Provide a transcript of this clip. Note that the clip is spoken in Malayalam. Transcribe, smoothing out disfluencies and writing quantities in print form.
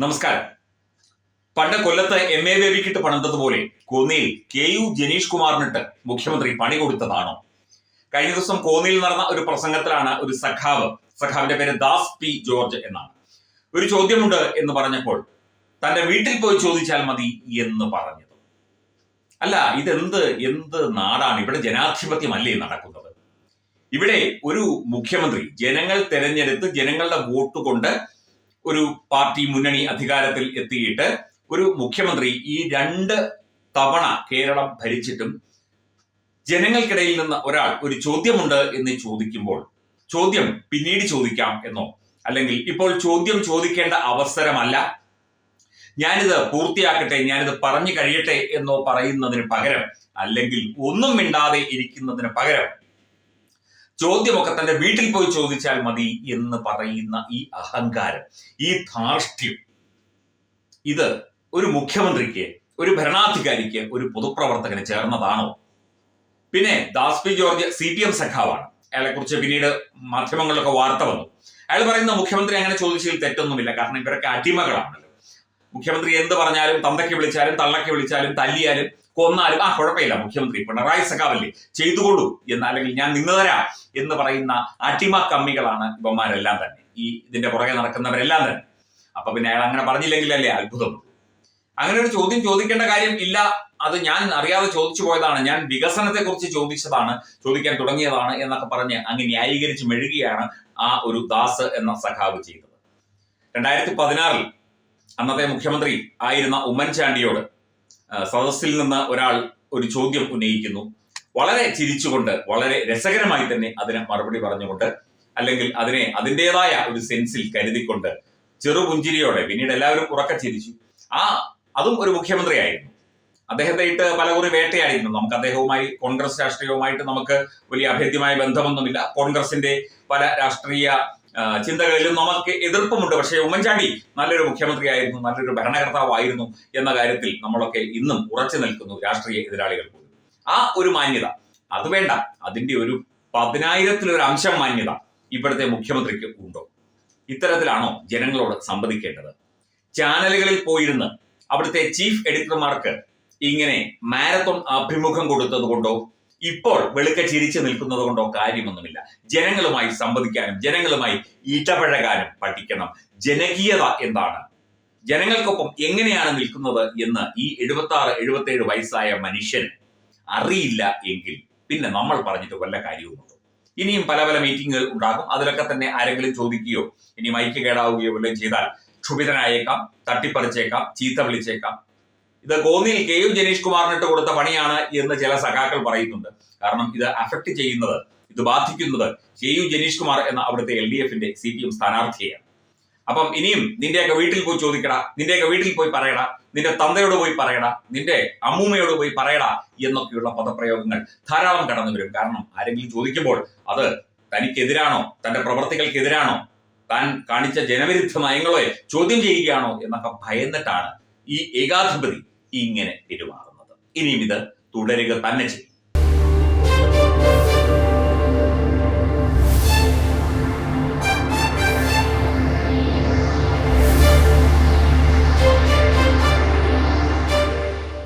നമസ്കാരം. പണ്ട് കൊല്ലത്ത് MA ബേബിക്കിട്ട് പണിതതുപോലെ കോന്നിയിൽ KU ജനീഷ് കുമാറിനിട്ട് മുഖ്യമന്ത്രി പണി കൊടുത്തതാണോ? കഴിഞ്ഞ ദിവസം കോന്നിയിൽ നടന്ന ഒരു പ്രസംഗത്തിലാണ് ഒരു സഖാവിന്റെ പേര് ദാസ് പി ജോർജ് എന്നാണ്, ഒരു ചോദ്യമുണ്ട് എന്ന് പറഞ്ഞപ്പോൾ തന്റെ വീട്ടിൽ പോയി ചോദിച്ചാൽ മതി എന്ന് പറഞ്ഞത്. അല്ല, എന്ത് നാടാണ്? ഇവിടെ ജനാധിപത്യമല്ലേ നടക്കുന്നത്? ഇവിടെ ഒരു മുഖ്യമന്ത്രി ജനങ്ങൾ തെരഞ്ഞെടുത്ത് ജനങ്ങളുടെ വോട്ട് കൊണ്ട് ഒരു പാർട്ടി മുന്നണി അധികാരത്തിൽ എത്തിയിട്ട് ഒരു മുഖ്യമന്ത്രി ഈ 2 തവണ കേരളം ഭരിച്ചിട്ടും ജനങ്ങൾക്കിടയിൽ നിന്ന് ഒരാൾ ഒരു ചോദ്യമുണ്ട് എന്ന് ചോദിക്കുമ്പോൾ ചോദ്യം പിന്നീട് ചോദിക്കാം എന്നോ, അല്ലെങ്കിൽ ഇപ്പോൾ ചോദ്യം ചോദിക്കേണ്ട അവസരമല്ല, ഞാനിത് പൂർത്തിയാക്കട്ടെ, ഞാനിത് പറഞ്ഞു കഴിയട്ടെ എന്നോ പറയുന്നതിന് പകരം, അല്ലെങ്കിൽ ഒന്നും മിണ്ടാതെ ഇരിക്കുന്നതിന് പകരം ചോദ്യമൊക്കെ തന്റെ വീട്ടിൽ പോയി ചോദിച്ചാൽ മതി എന്ന് പറയുന്ന ഈ അഹങ്കാരം, ഈ ധാർഷ്ട്യം, ഇത് ഒരു മുഖ്യമന്ത്രിക്ക്, ഒരു ഭരണാധികാരിക്ക്, ഒരു പൊതുപ്രവർത്തകന് ചേർന്നതാണോ? പിന്നെ ദാസ് പി ജോർജ് CPM സഖാവാണ്. അയാളെ കുറിച്ച് പിന്നീട് മാധ്യമങ്ങളിലൊക്കെ വാർത്ത വന്നു. അയാൾ പറയുന്ന മുഖ്യമന്ത്രി അങ്ങനെ ചോദിച്ചതിൽ തെറ്റൊന്നുമില്ല, കാരണം ഇവരൊക്കെ അടിമകളാണല്ലോ. മുഖ്യമന്ത്രി എന്ത് പറഞ്ഞാലും, തന്തയ്ക്ക് വിളിച്ചാലും തള്ളയ്ക്ക് വിളിച്ചാലും തല്ലിയാലും കൊന്നാലും കുഴപ്പമില്ല, മുഖ്യമന്ത്രി പിണറായി സഖാവല്ലേ, ചെയ്തുകൊള്ളൂ എന്ന്, അല്ലെങ്കിൽ ഞാൻ നിന്ന് തരാം എന്ന് പറയുന്ന അടിമ കമ്മികളാണ് ഇവന്മാരെല്ലാം തന്നെ, ഇതിന്റെ പുറകെ നടക്കുന്നവരെല്ലാം തന്നെ. അപ്പൊ പിന്നെ അയാൾ അങ്ങനെ പറഞ്ഞില്ലെങ്കിലല്ലേ അത്ഭുതം. അങ്ങനെ ഒരു ചോദ്യം ചോദിക്കേണ്ട കാര്യം ഇല്ല, അത് ഞാൻ അറിയാതെ ചോദിച്ചു പോയതാണ്, ഞാൻ വികസനത്തെ കുറിച്ച് ചോദിക്കാൻ തുടങ്ങിയതാണ് എന്നൊക്കെ പറഞ്ഞ് അങ്ങ് ന്യായീകരിച്ച് മെഴുകിയാണ് ആ ഒരു ദാസ് എന്ന സഖാവ് ചെയ്തത്. 2016 അന്നത്തെ മുഖ്യമന്ത്രി ആയിരുന്ന ഉമ്മൻചാണ്ടിയോട് സദസ്സിൽ നിന്ന് ഒരാൾ ഒരു ചോദ്യം ഉന്നയിക്കുന്നു. വളരെ ചിരിച്ചുകൊണ്ട്, വളരെ രസകരമായി തന്നെ അതിന് മറുപടി പറഞ്ഞുകൊണ്ട്, അല്ലെങ്കിൽ അതിനെ അതിൻ്റെതായ ഒരു സെൻസിൽ കരുതിക്കൊണ്ട് ചെറുപുഞ്ചിരിയോടെ, പിന്നീട് എല്ലാവരും ഉറക്കെ ചിരിച്ചു. അതും ഒരു മുഖ്യമന്ത്രിയായിരുന്നു. അദ്ദേഹത്തെ ഇട്ട് പലകുറി വേട്ടയാടിയിരുന്നു. നമുക്ക് അദ്ദേഹവുമായി, കോൺഗ്രസ് രാഷ്ട്രീയവുമായിട്ട് നമുക്ക് വലിയ അഭേദ്യമായ ബന്ധമൊന്നുമില്ല. കോൺഗ്രസിന്റെ പല രാഷ്ട്രീയ ചിന്തകളിലും നമുക്ക് എതിർപ്പുമുണ്ട്. പക്ഷേ ഉമ്മൻചാണ്ടി നല്ലൊരു മുഖ്യമന്ത്രിയായിരുന്നു, നല്ലൊരു ഭരണകർത്താവായിരുന്നു എന്ന കാര്യത്തിൽ നമ്മളൊക്കെ ഇന്നും ഉറച്ചു നിൽക്കുന്നു, രാഷ്ട്രീയ എതിരാളികൾ പോലും. ആ ഒരു മാന്യത അത് വേണ്ട, അതിന്റെ ഒരു 10,000-ൽ ഒരു അംശം മാന്യത ഇപ്പോഴത്തെ മുഖ്യമന്ത്രിക്ക് ഉണ്ടോ? ഇത്തരത്തിലാണോ ജനങ്ങളോട് സംവദിക്കേണ്ടത്? ചാനലുകളിൽ പോയിരുന്ന് അവിടുത്തെ ചീഫ് എഡിറ്റർമാർക്ക് ഇങ്ങനെ മാരത്തോൺ അഭിമുഖം കൊടുത്തത് കൊണ്ടോ, ഇപ്പോൾ വെളുക്ക ചിരിച്ചു നിൽക്കുന്നത് കൊണ്ടോ കാര്യമൊന്നുമില്ല. ജനങ്ങളുമായി സംവദിക്കാനും ജനങ്ങളുമായി ഇടപഴകാനും പഠിക്കണം. ജനകീയത എന്താണ്, ജനങ്ങൾക്കൊപ്പം എങ്ങനെയാണ് നിൽക്കുന്നത് എന്ന് ഈ 76-77 വയസ്സായ മനുഷ്യൻ അറിയില്ല എങ്കിൽ പിന്നെ നമ്മൾ പറഞ്ഞിട്ട് വല്ല കാര്യവുമുണ്ടോ? ഇനിയും പല മീറ്റിങ്ങുകൾ ഉണ്ടാകും. അതിലൊക്കെ തന്നെ ആരെങ്കിലും ചോദിക്കുകയോ ഇനി മൈക്ക് കേടാവുകയോ വല്ലതും ചെയ്താൽ ക്ഷുഭിതനായേക്കാം, തട്ടിപ്പറിച്ചേക്കാം, ചീത്ത വിളിച്ചേക്കാം. ഇത് കോന്നിയിൽ KU ജനീഷ് കുമാറിനിട്ട് കൊടുത്ത പണിയാണ് എന്ന് ചില സഖാക്കൾ പറയുന്നുണ്ട്. കാരണം ഇത് അഫക്ട് ചെയ്യുന്നത്, ഇത് ബാധിക്കുന്നത് KU ജനീഷ് കുമാർ എന്ന അവിടുത്തെ LDF-ന്റെ CPM സ്ഥാനാർത്ഥിയെയാണ്. അപ്പം ഇനിയും നിന്റെയൊക്കെ വീട്ടിൽ പോയി ചോദിക്കടാ, നിന്റെയൊക്കെ വീട്ടിൽ പോയി പറയടാ, നിന്റെ തന്തയോട് പോയി പറയടാ, നിന്റെ അമ്മൂമ്മയോട് പോയി പറയടാ എന്നൊക്കെയുള്ള പദപ്രയോഗങ്ങൾ ധാരാളം കടന്നു വരും. കാരണം ആരെങ്കിലും ചോദിക്കുമ്പോൾ അത് തനിക്കെതിരാണോ, തന്റെ പ്രവർത്തികൾക്കെതിരാണോ, താൻ കാണിച്ച ജനവിരുദ്ധ നയങ്ങളെ ചോദ്യം ചെയ്യുകയാണോ എന്നൊക്കെ ഭയന്നിട്ടാണ് ഈ ഏകാധിപതി ഇങ്ങനെ പെരുമാറുന്നത്. ഇനിയും ഇത് തുടരുക തന്നെ ചെയ്യും.